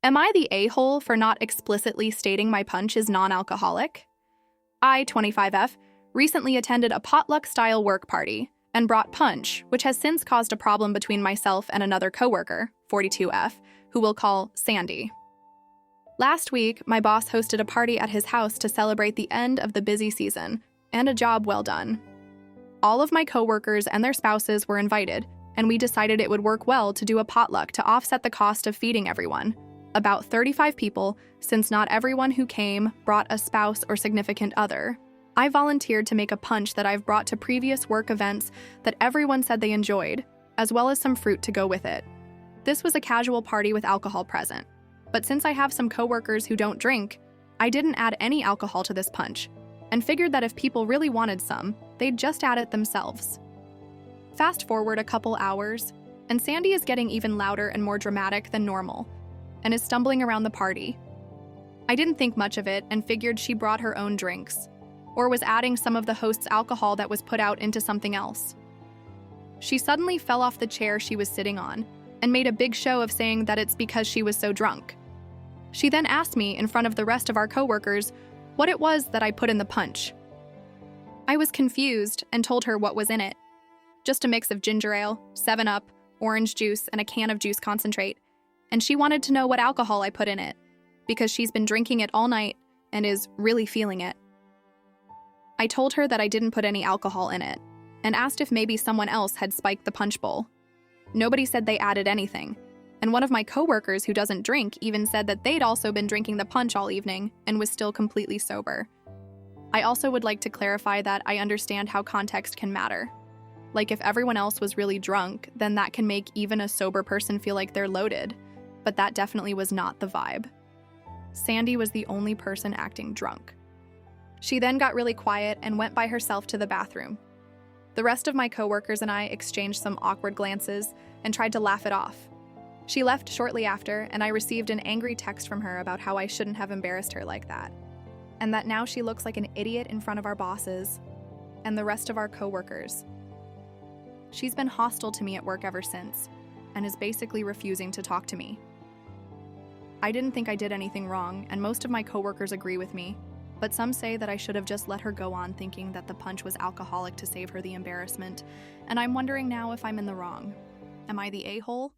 Am I the a-hole for not explicitly stating my punch is non-alcoholic? I, 25F, recently attended a potluck-style work party and brought punch, which has since caused a problem between myself and another coworker, 42F, who we'll call Sandy. Last week, my boss hosted a party at his house to celebrate the end of the busy season and a job well done. All of my coworkers and their spouses were invited, and we decided it would work well to do a potluck to offset the cost of feeding everyone, about 35 people, since not everyone who came brought a spouse or significant other. I volunteered to make a punch that I've brought to previous work events that everyone said they enjoyed, as well as some fruit to go with it. This was a casual party with alcohol present, but since I have some coworkers who don't drink, I didn't add any alcohol to this punch, and figured that if people really wanted some, they'd just add it themselves. Fast forward a couple hours, and Sandy is getting even louder and more dramatic than normal, and is stumbling around the party. I didn't think much of it and figured she brought her own drinks, or was adding some of the host's alcohol that was put out into something else. She suddenly fell off the chair she was sitting on and made a big show of saying that it's because she was so drunk. She then asked me in front of the rest of our coworkers what it was that I put in the punch. I was confused and told her what was in it. Just a mix of ginger ale, 7-Up, orange juice, and a can of juice concentrate, and she wanted to know what alcohol I put in it, because she's been drinking it all night and is really feeling it. I told her that I didn't put any alcohol in it, and asked if maybe someone else had spiked the punch bowl. Nobody said they added anything, and one of my coworkers who doesn't drink even said that they'd also been drinking the punch all evening and was still completely sober. I also would like to clarify that I understand how context can matter. Like if everyone else was really drunk, then that can make even a sober person feel like they're loaded, but that definitely was not the vibe. Sandy was the only person acting drunk. She then got really quiet and went by herself to the bathroom. The rest of my coworkers and I exchanged some awkward glances and tried to laugh it off. She left shortly after, and I received an angry text from her about how I shouldn't have embarrassed her like that, and that now she looks like an idiot in front of our bosses and the rest of our coworkers. She's been hostile to me at work ever since, and is basically refusing to talk to me. I didn't think I did anything wrong, and most of my coworkers agree with me, but some say that I should have just let her go on thinking that the punch was alcoholic to save her the embarrassment, and I'm wondering now if I'm in the wrong. Am I the a-hole?